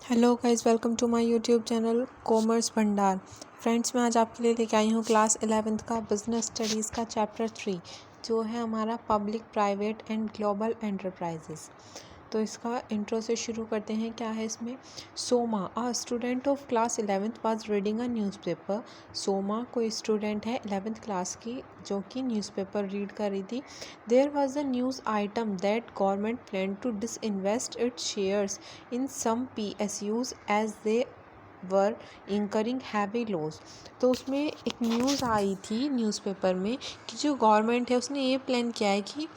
Hello guys, welcome to my YouTube channel commerce Bhandar. Friends, मैं आज आपके लिए लेके आई हूँ क्लास 11th का बिजनेस स्टडीज़ का चैप्टर 3, जो है हमारा public, private and global enterprises. तो इसका इंट्रो से शुरू करते हैं। क्या है इसमें? Soma, a student of class 11th was reading a newspaper. Soma कोई स्टूडेंट है 11th क्लास की जो कि न्यूज़पेपर रीड कर रही थी। There was a news item that government plan to disinvest its shares in some PSUs as they were incurring heavy loss. तो उसमें एक न्यूज़ आई थी न्यूज़पेपर में कि जो गवर्नमेंट है उसने ये प्लान किया है कि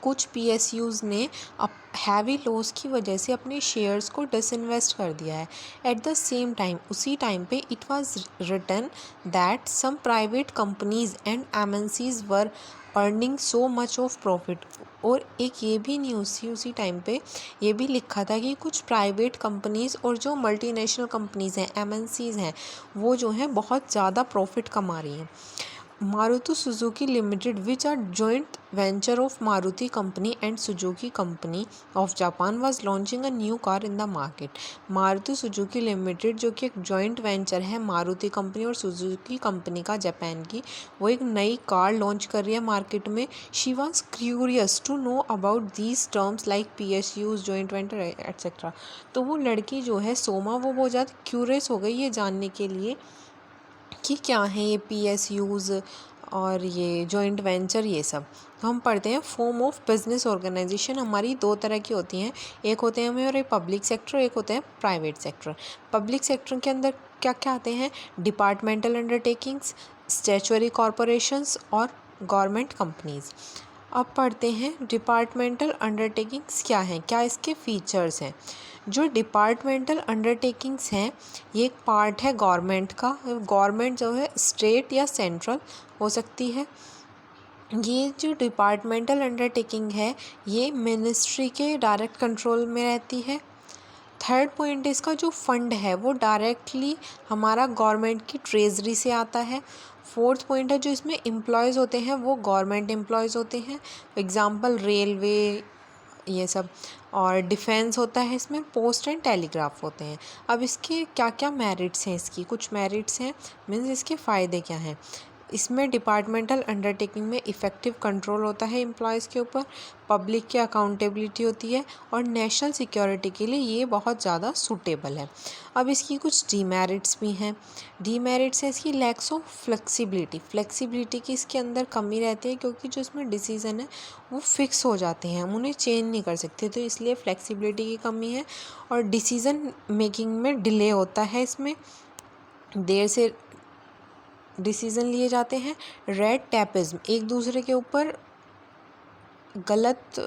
कुछ PSUs ने अब हैवी लॉस की वजह से अपने शेयर्स को डिसइन्वेस्ट कर दिया है। एट द सेम टाइम, उसी टाइम पे it was written that some private companies and MNCs were earning so much of profit. और एक ये भी न्यूज़ थी उसी टाइम पे, ये भी लिखा था कि कुछ प्राइवेट कंपनीज़ और जो मल्टीनेशनल कंपनीज़ हैं, MNCs हैं, वो जो हैं बहुत ज़्यादा प्रॉफिट कमा रही हैं। Maruti Suzuki Limited, which are joint venture of Maruti Company and Suzuki Company of Japan, was launching a new car in the market. Maruti Suzuki Limited, जो कि एक जॉइंट वेंचर है मारुति कंपनी और सुजुकी कंपनी का Japan की, वो एक नई कार लॉन्च कर रही है मार्केट में। She was curious to know about these terms like PSUs, joint venture etcetera. तो वो लड़की जो है सोमा, वो बहुत ज़्यादा क्यूरियस हो गई ये जानने के लिए कि क्या है ये PSUs और ये जॉइंट वेंचर, ये सब। तो हम पढ़ते हैं फॉर्म ऑफ बिजनेस ऑर्गेनाइजेशन हमारी दो तरह की होती हैं। एक होते हैं हमारे पब्लिक सेक्टर, एक होते हैं प्राइवेट सेक्टर। पब्लिक सेक्टर के अंदर क्या क्या आते हैं? डिपार्टमेंटल अंडरटेकिंग्स, स्टैट्यूटरी कॉरपोरेशंस और गवर्नमेंट कंपनीज़। अब पढ़ते हैं डिपार्टमेंटल अंडरटेकिंग्स क्या हैं, क्या इसके फीचर्स हैं। जो डिपार्टमेंटल अंडरटेकिंग्स हैं, ये एक पार्ट है गवर्नमेंट का। गवर्नमेंट जो है स्टेट या सेंट्रल हो सकती है। ये जो डिपार्टमेंटल अंडरटेकिंग है, ये मिनिस्ट्री के डायरेक्ट कंट्रोल में रहती है। थर्ड पॉइंट, इसका जो फंड है वो डायरेक्टली हमारा गवर्नमेंट की ट्रेजरी से आता है। फोर्थ पॉइंट है, जो इसमें एम्प्लॉयज़ होते हैं वो गवर्नमेंट एम्प्लॉयज़ होते हैं, एग्जांपल रेलवे, ये सब। और डिफेंस होता है, इसमें पोस्ट एंड टेलीग्राफ होते हैं। अब इसके क्या क्या मेरिट्स हैं, इसकी कुछ मेरिट्स हैं, मीन्स इसके फ़ायदे क्या हैं। इसमें डिपार्टमेंटल अंडरटेकिंग में इफ़ेक्टिव कंट्रोल होता है एम्प्लॉयज़ के ऊपर, पब्लिक की अकाउंटेबिलिटी होती है और नेशनल सिक्योरिटी के लिए ये बहुत ज़्यादा सूटेबल है। अब इसकी कुछ डीमेरिट्स भी हैं। डीमेरिट्स है इसकी लैक्स ऑफ फ्लेक्सिबिलिटी। फ्लेक्सिबिलिटी की इसके अंदर कमी रहती है, क्योंकि जो इसमें डिसीज़न है वो फिक्स हो जाते हैं, हम उन्हें चेंज नहीं कर सकते, तो इसलिए फ्लेक्सिबिलिटी की कमी है। और डिसीज़न मेकिंग में डिले होता है, इसमें देर से डिसीज़न लिए जाते हैं। रेड टैपिज्म, एक दूसरे के ऊपर गलत,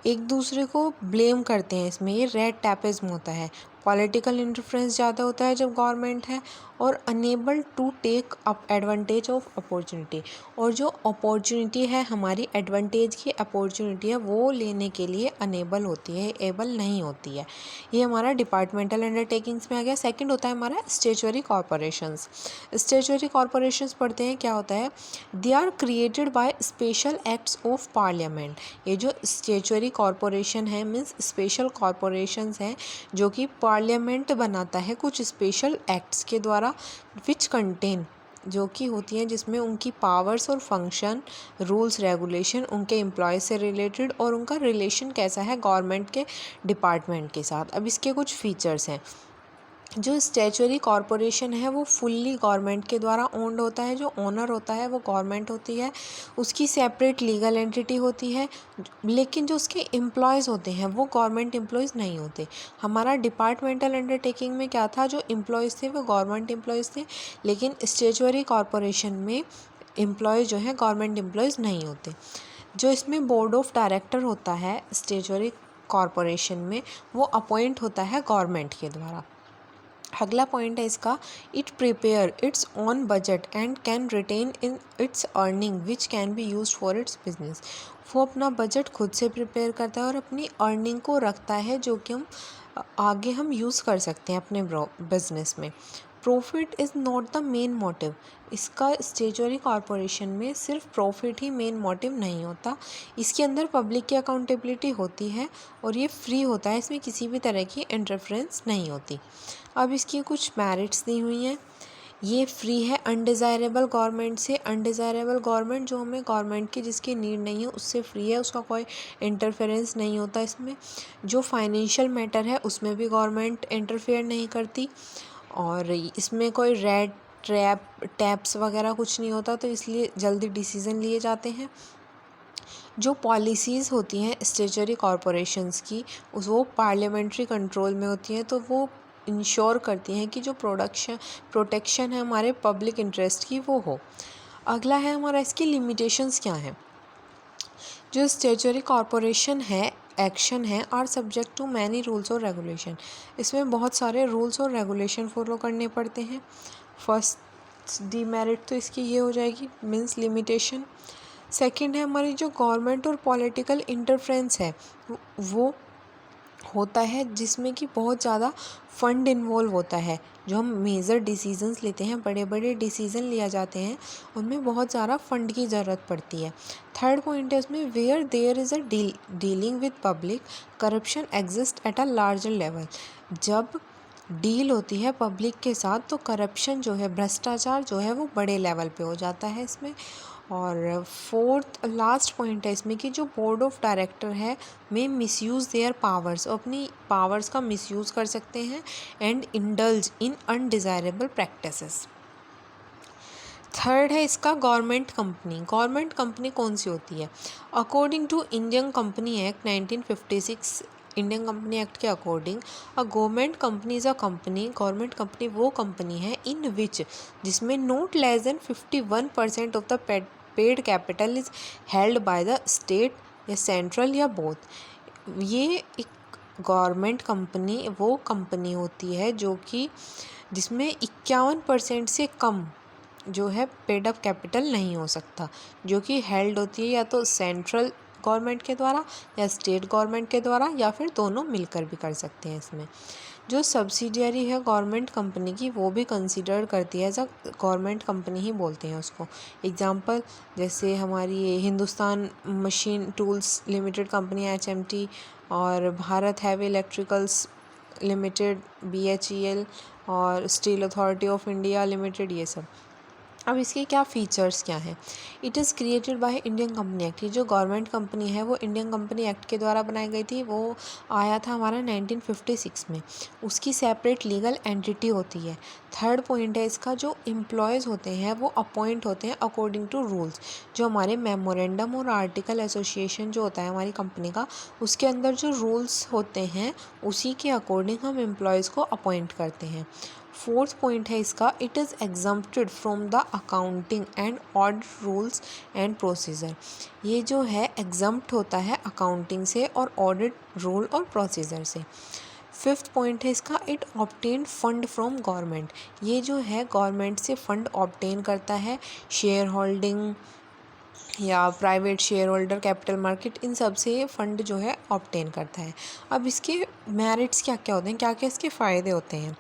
एक दूसरे को ब्लेम करते हैं, इसमें ये रेड टैपिज्म होता है। पॉलिटिकल इंटरफेरेंस ज़्यादा होता है जब गवर्नमेंट है। और enable to take up advantage of opportunity, और जो अपॉर्चुनिटी है हमारी, एडवांटेज की अपॉर्चुनिटी है, वो लेने के लिए अनेबल होती है, एबल नहीं होती है। ये हमारा डिपार्टमेंटल अंडरटेकिंग्स में आ गया। सेकंड होता है हमारा स्टैट्यूटरी कॉरपोरेशंस। स्टैट्यूटरी कॉरपोरेशंस पढ़ते हैं, क्या होता है? They are created by special acts of parliament. ये जो स्टैट्यूटरी कॉरपोरेशन है, मीन्स स्पेशल कॉरपोरेशंस हैं जो कि पार्लियामेंट बनाता है कुछ स्पेशल एक्ट्स के द्वारा, विच कंटेन, जो कि होती हैं जिसमें उनकी पावर्स और फंक्शन, रूल्स रेगुलेशन, उनके एम्प्लॉय से रिलेटेड और उनका रिलेशन कैसा है गवर्नमेंट के डिपार्टमेंट के साथ। अब इसके कुछ फीचर्स हैं। जो स्टैट्यूटरी कॉरपोरेशन है वो फुल्ली गवर्नमेंट के द्वारा ओन्ड होता है, जो ओनर होता है वो गवर्नमेंट होती है, उसकी सेपरेट लीगल एंटिटी होती है, लेकिन जो उसके एम्प्लॉयज़ होते हैं वो गवर्नमेंट एम्प्लॉयज़ नहीं होते। हमारा डिपार्टमेंटल अंडरटेकिंग में क्या था, जो एम्प्लॉयज़ थे वो गवर्नमेंट एम्प्लॉयज़ थे, लेकिन स्टैट्यूटरी कॉरपोरेशन में एम्प्लॉय जो है गवर्नमेंट एम्प्लॉयज़ नहीं होते। जो इसमें बोर्ड ऑफ डायरेक्टर होता है स्टैट्यूटरी कॉरपोरेशन में, वो अपॉइंट होता है गवर्नमेंट के द्वारा। अगला पॉइंट है इसका, it prepare its own budget and can retain in its earning which can be use for its business. वो अपना बजट खुद से प्रिपेयर करता है और अपनी अर्निंग को रखता है, जो कि हम आगे यूज़ कर सकते हैं अपने बिजनेस में। Profit is not the main motive. इसका स्टेचुअरी कॉरपोरेशन में सिर्फ प्रॉफिट ही मेन मोटिव नहीं होता, इसके अंदर पब्लिक की अकाउंटेबिलिटी होती है और ये फ्री होता है, इसमें किसी भी तरह की इंटरफेरेंस नहीं होती। अब इसकी कुछ मेरिट्स दी हुई हैं। ये फ्री है अनडिज़ायरेबल गवर्नमेंट से। अनडिज़ायरेबल गवर्नमेंट जो हमें गवर्नमेंट की जिसकी नीड नहीं है उससे फ्री है, उसका कोई इंटरफेरेंस नहीं होता इसमें। जो फाइनेंशियल मैटर है उसमें भी गवर्नमेंट इंटरफेयर नहीं करती, और इसमें कोई रेड टैप्स वगैरह कुछ नहीं होता, तो इसलिए जल्दी डिसीज़न लिए जाते हैं। जो पॉलिसीज़ होती हैं स्टेचुअरी कॉरपोरेशंस की वो पार्लियामेंट्री कंट्रोल में होती हैं, तो वो इंश्योर करती हैं कि जो प्रोटेक्शन है हमारे पब्लिक इंटरेस्ट की वो हो। अगला है हमारा इसकी लिमिटेशंस क्या हैं। जो स्टेचुअरी कॉरपोरेशन है एक्शन है are subject to many rules और रेगुलेशन। इसमें बहुत सारे रूल्स और रेगुलेशन फॉलो करने पड़ते हैं। फर्स्ट डीमेरिट तो इसकी ये हो जाएगी, मीन्स लिमिटेशन। सेकंड है हमारी जो गवर्नमेंट और पॉलिटिकल इंटरफेरेंस है वो होता है, जिसमें कि बहुत ज़्यादा फंड इन्वॉल्व होता है। जो हम मेजर डिसीजंस लेते हैं, बड़े बड़े डिसीजन लिया जाते हैं, उनमें बहुत ज़्यादा फंड की ज़रूरत पड़ती है। थर्ड पॉइंट है इसमें where there is a dealing with public corruption exist at a larger level. जब डील होती है पब्लिक के साथ तो करप्शन जो है, भ्रष्टाचार जो है वो बड़े लेवल पे हो जाता है इसमें। और फोर्थ लास्ट पॉइंट है इसमें कि जो बोर्ड ऑफ डायरेक्टर है में मिसयूज़ देयर पावर्स, अपनी पावर्स का मिसयूज़ कर सकते हैं and indulge in undesirable practices. Third है इसका गवर्नमेंट कंपनी। गवर्नमेंट कंपनी कौन सी होती है? According to Indian company act 1956, Indian company act के according a government company is a company, government company वो कंपनी है इन विच, जिसमें not less than 51% of the paid capital is held by the state या central या both. ये एक government company वो company होती है जो कि जिसमें 51% से कम जो है पेड अप कैपिटल नहीं हो सकता, जो कि हेल्ड होती है या तो सेंट्रल गवर्नमेंट के द्वारा या स्टेट गवर्नमेंट के द्वारा, या फिर दोनों मिलकर भी कर सकते हैं। इसमें जो सब्सिडियरी है गवर्नमेंट कंपनी की वो भी कंसीडर करती है एज अ गवर्नमेंट कंपनी ही बोलते हैं उसको। एग्जांपल जैसे हमारी ये Hindustan machine tools limited company HMT, और Bharat heavy electricals limited BHEL, और steel authority of India limited, ये सब। अब इसके क्या फ़ीचर्स क्या हैं? It is created by Indian company act. ये जो गवर्नमेंट कंपनी है वो इंडियन कंपनी एक्ट के द्वारा बनाई गई थी, वो आया था हमारा 1956 में। उसकी सेपरेट लीगल एंटिटी होती है। थर्ड पॉइंट है इसका, जो एम्प्लॉयज़ होते हैं वो अपॉइंट होते हैं अकॉर्डिंग टू रूल्स। जो हमारे मेमोरेंडम और आर्टिकल एसोसिएशन जो होता है हमारी कंपनी का, उसके अंदर जो रूल्स होते हैं उसी के अकॉर्डिंग हम एम्प्लॉयज़ को अपॉइंट करते हैं। फोर्थ पॉइंट है इसका, it is exempted from the accounting and audit rules and procedure. ये जो है एग्जम्प्ट होता है अकाउंटिंग से और ऑडिट रूल और प्रोसीजर से। फिफ्थ पॉइंट है इसका, it obtain fund from government. ये जो है गवर्नमेंट से फंड ऑब्टेन करता है, शेयर होल्डिंग या private share holder, capital market, इन सब से ये फंड जो है ऑब्टेन करता है। अब इसके मेरिट्स क्या क्या होते हैं, क्या क्या इसके फ़ायदे होते हैं?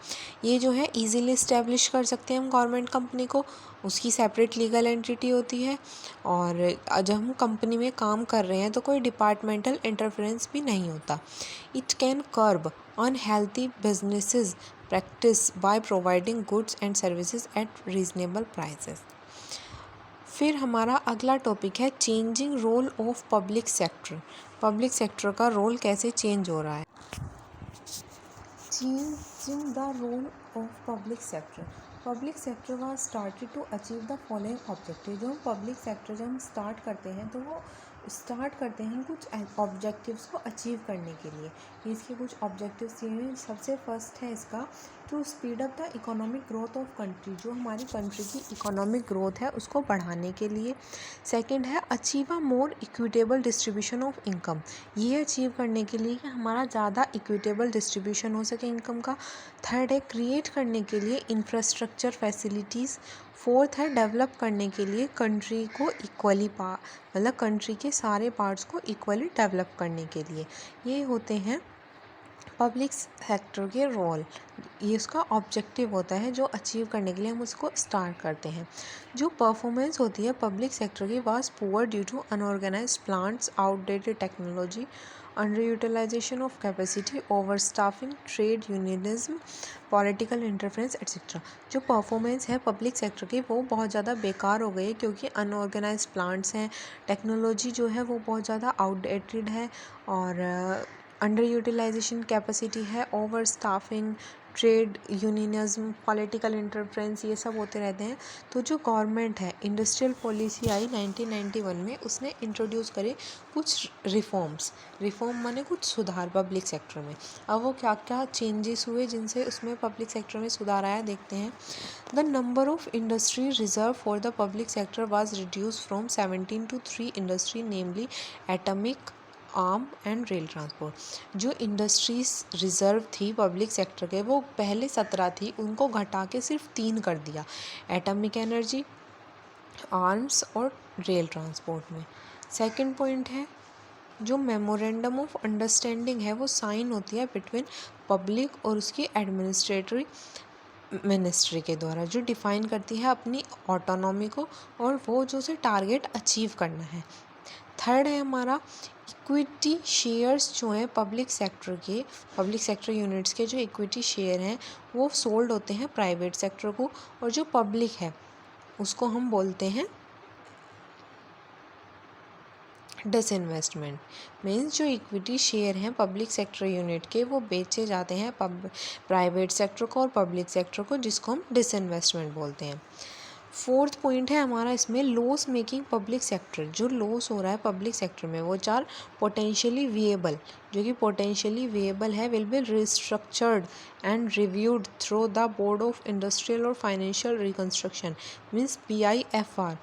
ये जो है इजीली इस्टेब्लिश कर सकते हैं हम गवर्नमेंट कंपनी को, उसकी सेपरेट लीगल एंटिटी होती है, और जब हम कंपनी में काम कर रहे हैं तो कोई डिपार्टमेंटल इंटरफेरेंस भी नहीं होता। It can curb unhealthy businesses practice by providing goods and services at reasonable prices. फिर हमारा अगला टॉपिक है changing role of public sector. Public sector का रोल कैसे चेंज हो रहा है? Changing the role of public sector. Public sector was started to achieve the following objective. जो हम पब्लिक सेक्टर जब हम स्टार्ट करते हैं तो वो स्टार्ट करते हैं कुछ ऑब्जेक्टिव्स को अचीव करने के लिए। इसके कुछ ऑब्जेक्टिव्स ये हैं। सबसे फर्स्ट है इसका, to speed up the economic growth of country. जो हमारी कंट्री की इकोनॉमिक ग्रोथ है उसको बढ़ाने के लिए। सेकंड है achieve a more equitable distribution of income. ये अचीव करने के लिए कि हमारा ज़्यादा इक्विटेबल डिस्ट्रीब्यूशन हो सके इनकम का। थर्ड है क्रिएट करने के लिए इंफ्रास्ट्रक्चर फैसिलिटीज़। फोर्थ है डेवलप करने के लिए कंट्री को इक्वली मतलब कंट्री के सारे पार्ट्स को इक्वली डेवलप करने के लिए। ये होते हैं पब्लिक सेक्टर के रोल, ये उसका ऑब्जेक्टिव होता है जो अचीव करने के लिए हम उसको स्टार्ट करते हैं। जो परफॉर्मेंस होती है पब्लिक सेक्टर की was poor due to unorganised plants, outdated technology, under utilisation of capacity, over staffing, trade unionism, political interference etcetera. जो परफॉर्मेंस है पब्लिक सेक्टर की वो बहुत ज़्यादा बेकार हो गई है क्योंकि अनऑर्गेनाइज्ड प्लांट्स हैं, टेक्नोलॉजी जो है वो बहुत ज़्यादा आउटडेटेड है और अंडर यूटिलाइजेशन कैपेसिटी है, over staffing, trade unionism, political interference, ये सब होते रहते हैं। तो जो गवर्नमेंट है, इंडस्ट्रियल पॉलिसी आई 1991 में, उसने इंट्रोड्यूस करे कुछ रिफॉर्म माने कुछ सुधार पब्लिक सेक्टर में। अब वो क्या क्या चेंजेस हुए जिनसे उसमें पब्लिक सेक्टर में सुधार आया, देखते हैं। The number of industry reserve for the public sector was reduce from 17 to 3 industry, namely atomic, arm and rail transport. जो इंडस्ट्रीज रिजर्व थी पब्लिक सेक्टर के वो पहले 17 थी, उनको घटा के सिर्फ 3 कर दिया, एटमिक एनर्जी, आर्म्स और रेल ट्रांसपोर्ट में। सेकंड पॉइंट है जो मेमोरेंडम ऑफ अंडरस्टैंडिंग है वो साइन होती है बिटवीन पब्लिक और उसकी एडमिनिस्ट्रेटरी मिनिस्ट्री के द्वारा, जो डिफ़ाइन करती है अपनी ऑटोनॉमी को और वो जो उसे टारगेट अचीव करना है। थर्ड है हमारा इक्विटी शेयर्स, जो हैं पब्लिक सेक्टर यूनिट्स के जो इक्विटी शेयर हैं वो सोल्ड होते हैं प्राइवेट सेक्टर को, और जो पब्लिक है उसको हम बोलते हैं डिसइन्वेस्टमेंट। मीन्स जो इक्विटी शेयर हैं पब्लिक सेक्टर यूनिट के वो बेचे जाते हैं प्राइवेट सेक्टर को और पब्लिक सेक्टर को, जिसको हम डिसइन्वेस्टमेंट बोलते हैं। फोर्थ पॉइंट है हमारा इसमें लॉस मेकिंग पब्लिक सेक्टर, जो लॉस हो रहा है पब्लिक सेक्टर में वो चार पोटेंशियली वेएबल, जो कि पोटेंशियली वेएबल है, will be restructured and reviewed through the board of industrial और फाइनेंशियल रिकंस्ट्रक्शन, मीन्स BIFR।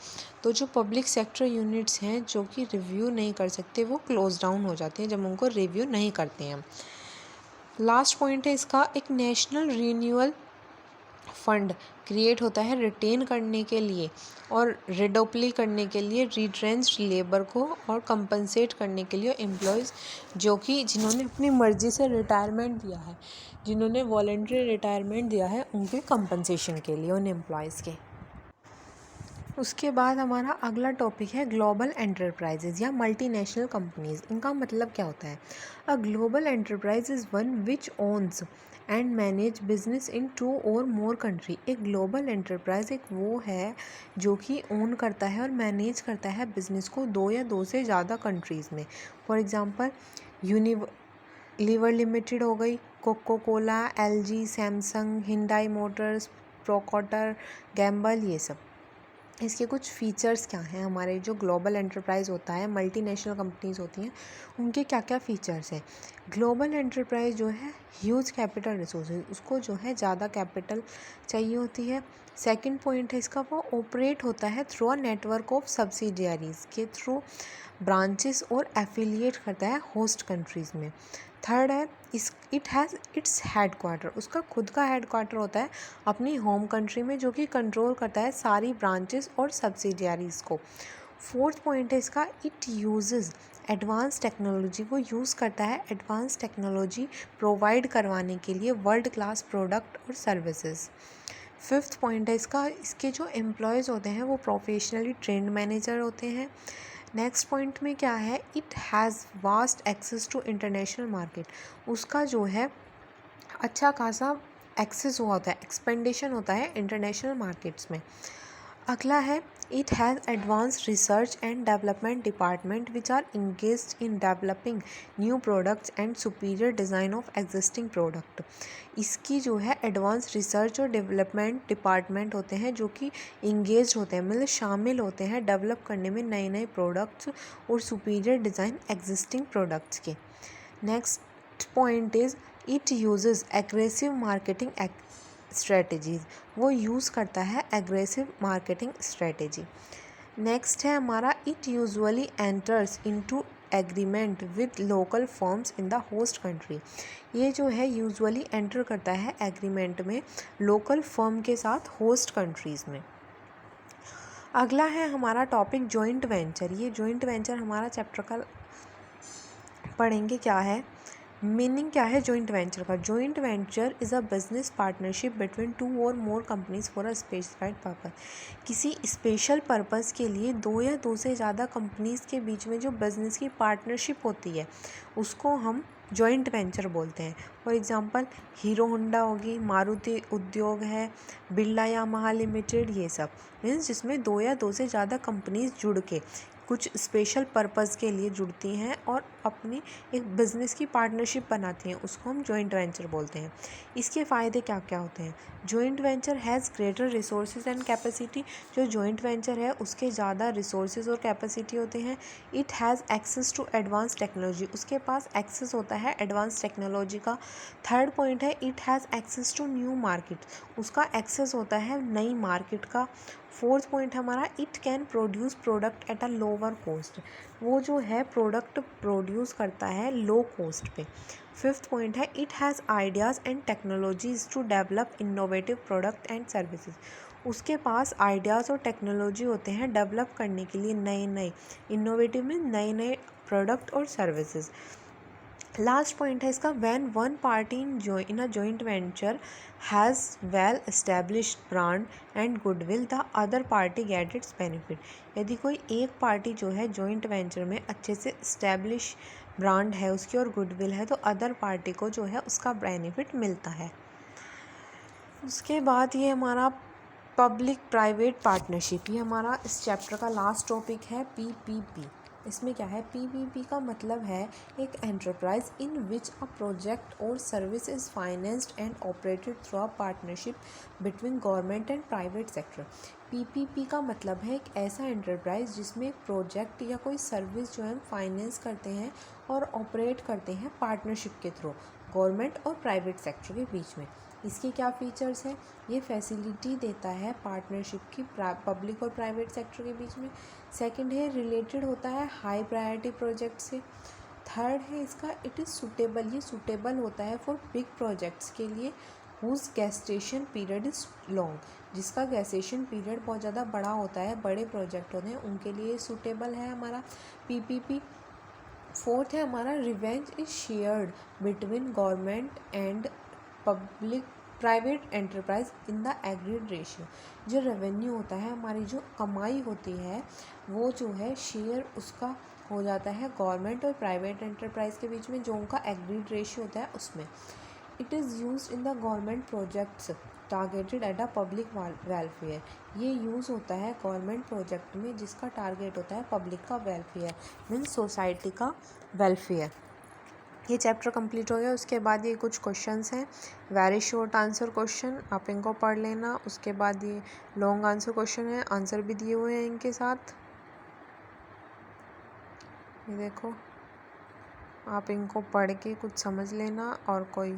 तो जो पब्लिक सेक्टर यूनिट्स हैं जो कि रिव्यू नहीं कर सकते वो क्लोज डाउन हो जाते हैं जब उनको रिव्यू नहीं करते हैं। लास्ट पॉइंट है इसका, एक नेशनल रिन्यूअल फंड क्रिएट होता है रिटेन करने के लिए और रिडोप्ली करने के लिए रिट्रेंच्ड लेबर को और कंपनसेट करने के लिए एम्प्लॉयज़ जो कि जिन्होंने अपनी मर्ज़ी से रिटायरमेंट दिया है, जिन्होंने वॉलंटरी रिटायरमेंट दिया है, उनके कंपनसेशन के लिए उन एम्प्लॉयज़ के। उसके बाद हमारा अगला टॉपिक है ग्लोबल एंटरप्राइजेज या मल्टीनेशनल कंपनीज। इनका मतलब क्या होता है? A global enterprise is one which owns and manage business in 2 और मोर कंट्री। एक ग्लोबल एंटरप्राइज एक वो है जो कि ओन करता है और मैनेज करता है बिजनेस को 2 या 2 से ज़्यादा कंट्रीज़ में। फॉर एग्ज़ाम्पल यूनिलीवर लिमिटेड हो गई, Coca Cola, LG, Samsung, Hyundai motors, Procter, Gamble, ये सब। इसके कुछ फीचर्स क्या हैं? हमारे जो ग्लोबल एंटरप्राइज होता है, मल्टीनेशनल कंपनीज होती हैं, उनके क्या क्या फीचर्स हैं? ग्लोबल एंटरप्राइज जो है ह्यूज कैपिटल रिसोर्सेज, उसको जो है ज़्यादा कैपिटल चाहिए होती है। सेकंड पॉइंट है इसका, वो ऑपरेट होता है through a network of subsidiaries के थ्रू ब्रांचेस और एफिलिएट करता है होस्ट कंट्रीज़ में। थर्ड है इट हैज़ इट्स हेडक्वार्टर, उसका खुद का हेडक्वार्टर होता है अपनी होम कंट्री में, जो कि कंट्रोल करता है सारी ब्रांचेस और सब्सिडियरीज़ को। फोर्थ पॉइंट है इसका, इट यूजेस एडवांस टेक्नोलॉजी, वो यूज़ करता है एडवांस टेक्नोलॉजी प्रोवाइड करवाने के लिए वर्ल्ड क्लास प्रोडक्ट और सर्विसेज। फिफ्थ पॉइंट है इसका, इसके जो एम्प्लॉयज़ होते हैं वो प्रोफेशनली ट्रेंड मैनेजर होते हैं। नेक्स्ट पॉइंट में क्या है, it has vast access to international market, उसका जो है अच्छा खासा एक्सेस हुआ होता है, एक्सपेंडेशन होता है इंटरनेशनल मार्केट्स में। अगला है, it has advance research and development department which are engaged in developing new products and superior design of existing product. इसकी जो है एडवांस रिसर्च और डेवलपमेंट डिपार्टमेंट होते हैं जो कि इंगेज होते हैं, मतलब शामिल होते हैं डेवलप करने में नए नए प्रोडक्ट्स और सुपीरियर डिज़ाइन एग्जिस्टिंग प्रोडक्ट्स के। Next point is it uses aggressive marketing strategies, वो यूज़ करता है एग्रेसिव मार्केटिंग स्ट्रेटजी। नेक्स्ट है हमारा, it usually enters into agreement with local firms in the host country, ये जो है यूजुअली एंटर करता है एग्रीमेंट में लोकल फर्म के साथ होस्ट कंट्रीज़ में। अगला है हमारा टॉपिक जॉइंट वेंचर। ये जॉइंट वेंचर हमारा चैप्टर का पढ़ेंगे क्या है, मीनिंग क्या है जॉइंट वेंचर का? Joint venture is a business partnership between 2 और मोर companies for a specified purpose. किसी स्पेशल पर्पस के लिए 2 या 2 से ज़्यादा कंपनीज के बीच में जो बिजनेस की पार्टनरशिप होती है उसको हम जॉइंट वेंचर बोलते हैं। फॉर एग्जांपल हीरो होंडा होगी, मारुति उद्योग है, बिरला यामाहा लिमिटेड, ये सब मीन्स जिसमें 2 या 2 से ज़्यादा कंपनीज जुड़ के कुछ स्पेशल पर्पस के लिए जुड़ती हैं और अपनी एक बिज़नेस की पार्टनरशिप बनाती हैं, उसको हम जॉइंट वेंचर बोलते हैं। इसके फ़ायदे क्या क्या होते हैं? Joint venture has greater resources and capacity. जो जॉइंट वेंचर है उसके ज़्यादा रिसोर्सेज और कैपेसिटी होते हैं। It has access to advance technology. उसके पास एक्सेस होता है एडवांस टेक्नोलॉजी का। थर्ड पॉइंट है it has access to new market. उसका एक्सेस होता है नई मार्केट का। फोर्थ पॉइंट हमारा it can produce product at a lower cost. वो जो है प्रोडक्ट प्रोड्यूस करता है लो कॉस्ट पे। फिफ्थ पॉइंट है it has ideas and technologies to develop innovative product and services. उसके पास आइडियाज़ और टेक्नोलॉजी होते हैं डेवलप करने के लिए नए नए, इनोवेटिव में नए नए प्रोडक्ट और सर्विसेज। लास्ट पॉइंट है इसका, when one party in a joint venture has well established brand and goodwill the other party get it's benefit. यदि कोई एक पार्टी जो है जॉइंट वेंचर में अच्छे से इस्टेब्लिश ब्रांड है उसकी और गुडविल है तो अदर पार्टी को जो है उसका बेनिफिट मिलता है। उसके बाद ये हमारा पब्लिक प्राइवेट पार्टनरशिप, ये हमारा इस चैप्टर का लास्ट टॉपिक है PPP। इसमें क्या है? PPP का मतलब है एक enterprise in which a project और service is financed and operated through a partnership between government and private sector. PPP का मतलब है एक ऐसा एंटरप्राइज जिसमें एक प्रोजेक्ट या कोई सर्विस जो है हम फाइनेंस करते हैं और ऑपरेट करते हैं पार्टनरशिप के थ्रू गवर्नमेंट और प्राइवेट सेक्टर के बीच में। इसके क्या फीचर्स हैं? ये फैसिलिटी देता है पार्टनरशिप की पब्लिक और प्राइवेट सेक्टर के बीच में। सेकंड है रिलेटेड होता है हाई प्रायोरिटी प्रोजेक्ट से। थर्ड है इसका इट इज़ सूटेबल, ये सूटेबल होता है फॉर बिग प्रोजेक्ट्स के लिए whose gestation period is long, जिसका गेस्टेशन पीरियड बहुत ज़्यादा बड़ा होता है, बड़े प्रोजेक्ट होते हैं उनके लिए सूटेबल है हमारा PPP। फोर्थ है हमारा revenge is shared between government and public private enterprise in the agreed ratio. जो रेवेन्यू होता है, हमारी जो कमाई होती है वो जो है शेयर उसका हो जाता है गवर्नमेंट और प्राइवेट एंटरप्राइज के बीच में, जो उनका एग्रीड रेशियो होता है उसमें। It is use in the government projects targeted at a public welfare. ये यूज़ होता है गवर्नमेंट प्रोजेक्ट में जिसका टारगेट होता है पब्लिक का वेलफेयर, मीन्स सोसाइटी का वेलफेयर। ये चैप्टर कंप्लीट हो गया। उसके बाद ये कुछ क्वेश्चंस हैं, वेरी शॉर्ट आंसर क्वेश्चन, आप इनको पढ़ लेना। उसके बाद ये लॉन्ग आंसर क्वेश्चन है, आंसर भी दिए हुए हैं इनके साथ, ये देखो। आप इनको पढ़ के कुछ समझ लेना और कोई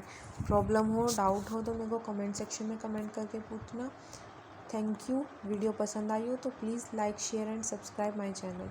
प्रॉब्लम हो, डाउट हो तो मेरे को कमेंट सेक्शन में कमेंट करके पूछना। Thank you. वीडियो पसंद आई हो तो please like share and subscribe my channel.